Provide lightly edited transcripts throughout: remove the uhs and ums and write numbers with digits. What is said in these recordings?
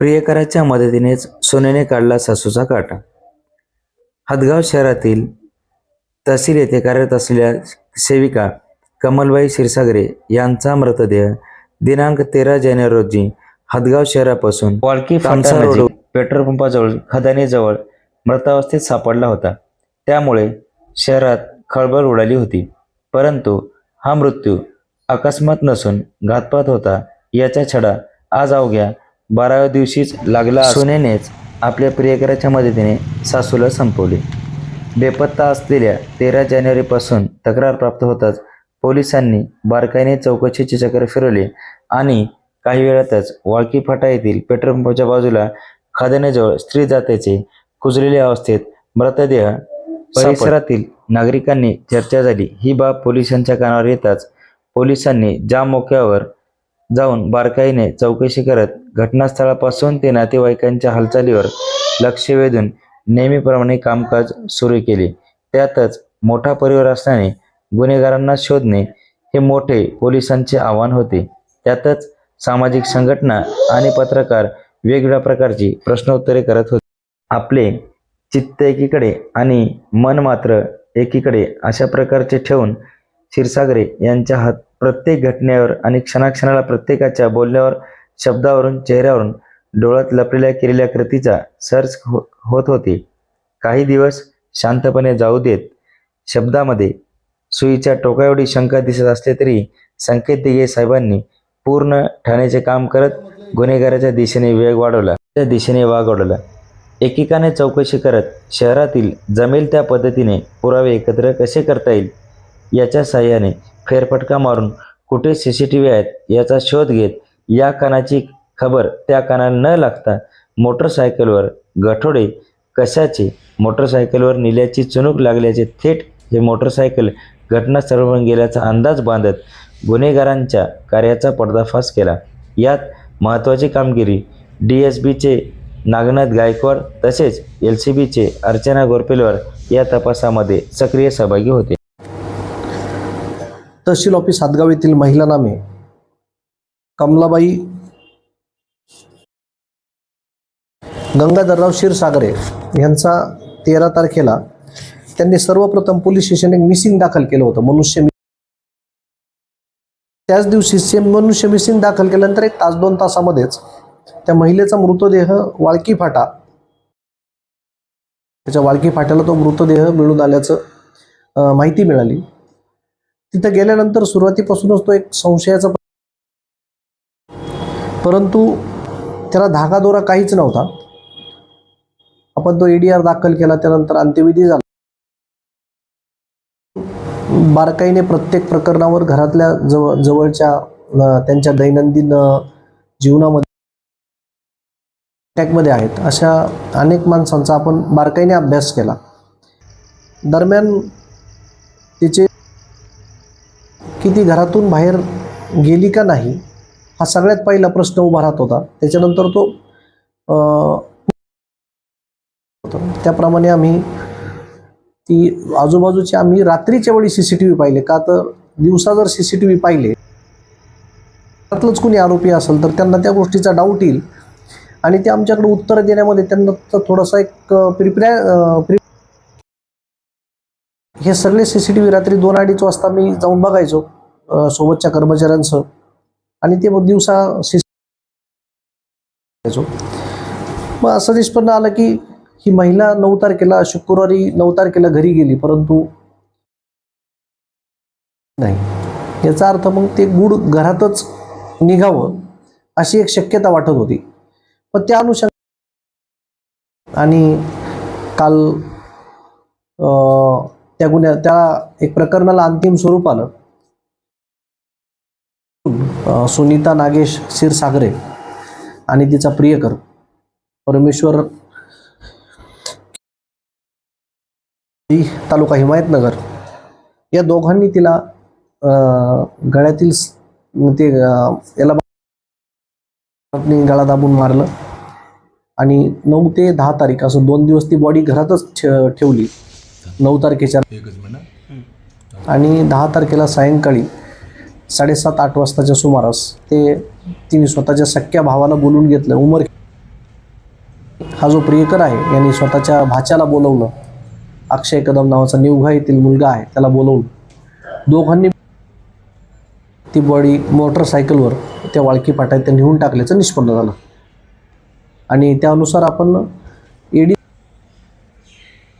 प्रियकराच्या मदतीनेच सोन्याने काढला सासूचा काटा. हदगाव शहरातील तहसील येथे कार्यरत असलेल्या सेविका कमलबाई क्षीरसागरे यांचा मृतदेह दिनांक 13 जानेवारी रोजी हदगाव शहरापासून वाळकी फाटा रोड पेट्रोल पंपाजवळ खदानीजवळ मृतावस्थेत सापडला होता. त्यामुळे शहरात खळबळ उडाली होती. परंतु हा मृत्यू अकस्मात नसून घातपात होता याचा छडा आज अवघ्या 12व्या दिवशीच लागला. सोन्यानेच आपल्या प्रियकराच्या मदतीने सासूला संपवले. बेपत्ता असलेल्या 13 जानेवारीपासून तक्रार प्राप्त होताच पोलिसांनी बारकाईने चौकशीची चक्र फिरवली आणि काही वेळातच वाळकी फाटा येथील पेट्रोल पंपाच्या बाजूला खदानीजवळ स्त्री जातीचे कुजलेल्या अवस्थेत मृतदेह परिसरातील नागरिकांनी चर्चा झाली. ही बाब पोलिसांच्या कानावर येताच पोलिसांनी जाम मोक्यावर जाऊन बारकाईने चौकशी करत घटनास्थळापासून ते नातेवाईकांच्या हालचालीवर लक्ष वेधून नेहमीप्रमाणे कामकाज सुरू केले. त्यातच मोठा परिवार असल्याने गुन्हेगारांना शोधणे हे मोठे पोलिसांचे आव्हान होते. त्यातच सामाजिक संघटना आणि पत्रकार वेगवेगळ्या प्रकारची प्रश्नोत्तरे करत होते. आपले चित्त एकीकडे आणि मन मात्र एकीकडे अशा प्रकारचे ठेवून क्षीरसागरे यांच्या हात प्रत्येक घटनेवर आणि क्षणाक्षणाला प्रत्येकाच्या बोलण्यावर, शब्दावरून, चेहऱ्यावरून डोळ्यात लपलेल्या केलेल्या कृतीचा सर्च होत होते. काही दिवस शांतपणे जाऊ देत. शब्दामध्ये सुईच्या टोकाएवढी शंका दिसत असले तरी संकेत दिघे साहेबांनी पूर्ण ठाण्याचे काम करत गुन्हेगाराच्या दिशेने वेग वाढवला, त्या दिशेने वाघ वाढवला. एकेकाने चौकशी करत शहरातील जमेल त्या पद्धतीने पुरावे एकत्र कसे करता येईल याच्या साहाय्याने फेरफटका मारून कुठे CCTV आहेत याचा शोध घेत या कानाची खबर त्या कानाला न लागता मोटरसायकलवर गठोडे कशाचे मोटरसायकलवर नेल्याची चुणूक लागल्याचे थेट हे मोटरसायकल घटनास्थळावर गेल्याचा अंदाज बांधत गुन्हेगारांच्या कार्याचा पर्दाफाश केला. यात महत्त्वाची कामगिरी DSBचे नागनाथ गायकवाड तसेच LCBचे अर्चना गोरपेलवर या तपासामध्ये सक्रिय सहभागी होते. तहसील ऑफिस हदगाव येथील महिला नामे कमलाबाई गंगाधरराव क्षीरसागरे यांचा 13 तारखेला त्यांनी सर्वप्रथम पोलीस स्टेशन एक मिसिंग दाखल केलं होतं. त्याच दिवशी मनुष्य मिसिंग दाखल केल्यानंतर 1 तास 2 तासामध्येच त्या महिलेचा मृतदेह वाळकी फाटा, त्याच्या वाळकी फाट्याला तो मृतदेह मिळून आल्याचं माहिती मिळाली. तिथं गेल्यानंतर सुरुवातीपासूनच तो एक संशयाचा, परंतु त्याला धागादोरा काहीच नव्हता. आपण तो EDR दाखल केला. त्यानंतर अंत्यविधी झाला. बारकाईने प्रत्येक प्रकरणावर घरातल्या जवळच्या त्यांच्या दैनंदिन जीवनामध्ये अटॅकमध्ये आहेत अशा अनेक माणसांचा आपण बारकाईने अभ्यास केला. दरम्यान तिचे किती घरातून बाहेर गेली का नाही हा सगळ्यात पहिला प्रश्न उभा राहत होता. त्याच्यानंतर तो त्याप्रमाणे आम्ही ती आजूबाजूचे आम्ही रात्रीच्या वेळी CCTV पाहिले. का तर दिवसा जर CCTV पाहिले त्यातलंच कुणी आरोपी असेल तर त्यांना त्या गोष्टीचा डाऊट येईल आणि ते आमच्याकडे उत्तर देण्यामध्ये त्यांना थोडासा एक हे सगळे CCTV रात्री 2-2:30 वाजता मी जाऊन बघायचो सोबतच्या कर्मचाऱ्यांसह आणि ते मग दिवसा मग असं निष्पन्न आलं की ही महिला 9 तारखेला शुक्रवारी 9 तारखेला घरी गेली, परंतु नाही. याचा अर्थ मग ते गुढ घरातच निघावं अशी एक शक्यता वाटत होती. पण त्या अनुषंगाने आणि काल त्या एक प्रकरणाला अंतिम स्वरूप आलं. सुनीता नागेश क्षीरसागरे आणि तिचा प्रियकर परमेश्वर, तालुका हिमायतनगर, या दोघांनी तिला गळ्यातील ते याला गळा दाबून मारलं आणि 9 ते 10 तारीख असं 2 दिवस ती बॉडी घरातच ठेवली. 9 तारखेच्या आणि 10 तारखेला सायंकाळी 7:30-8 वाजताच्या सुमारास तिने स्वतःच्या सख्या भावाला बोलून घेतलं. हा जो प्रियकर आहे यांनी स्वतःच्या भाच्याला बोलवलं, अक्षय कदम नावाचा निवघा येथील मुलगा आहे त्याला बोलवलं, दोघांनी ती बॉडी मोटरसायकलवर त्या वाळकी फाट्यात ते नेऊन टाकल्याचं निष्पन्न झालं. आणि त्यानुसार आपण ईडी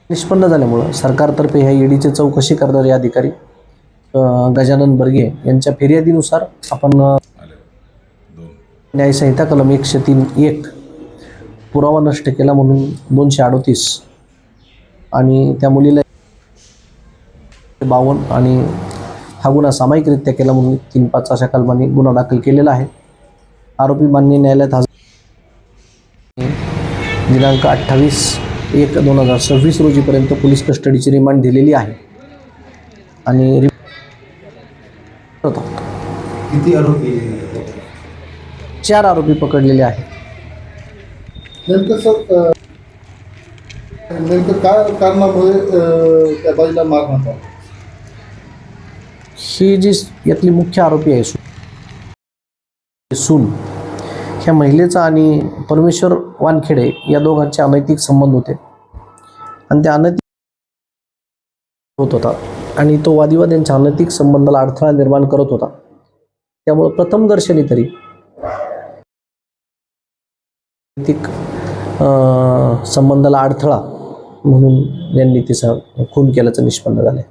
निष्पन्न झाल्यामुळं सरकारतर्फे ह्या ईडीची चौकशी करणारे अधिकारी गजानन बर्गे यांच्या फिर्यादीनुसार आपण न्यायसंहिता कलम 103(1) पुरावा नष्ट केला म्हणून 238 आणि त्या मुलीला 52 आणि हा गुन्हा सामायिकरित्या केला म्हणून 3-5 अशा कलमांनी गुन्हा दाखल केलेला आहे. आरोपी मान्य न्यायालयात हजर दिनांक 28/1/2026 रोजीपर्यंत पोलीस कस्टडीची रिमांड दिलेली आहे. आणि किती आरोपी 4 आरोपी पकडलेले आहेत. नेमकं काय कारणामुळे त्या बाईला मारण्यात आलं? ही जी यातली मुख्य आरोपी आहे सून, ह्या महिलेचा आणि परमेश्वर वानखेडे या दोघांचे अनैतिक संबंध होते आणि त्या अनैतिक होत होता आणि तो वादिवाद यांच्या अनैतिक संबंधाला अडथळा निर्माण करत होता. त्यामुळे प्रथम दर्शनी तरी अनैतिक संबंधाला अडथळा म्हणून यांनी तिचा खून केल्याचं निष्पन्न झालं.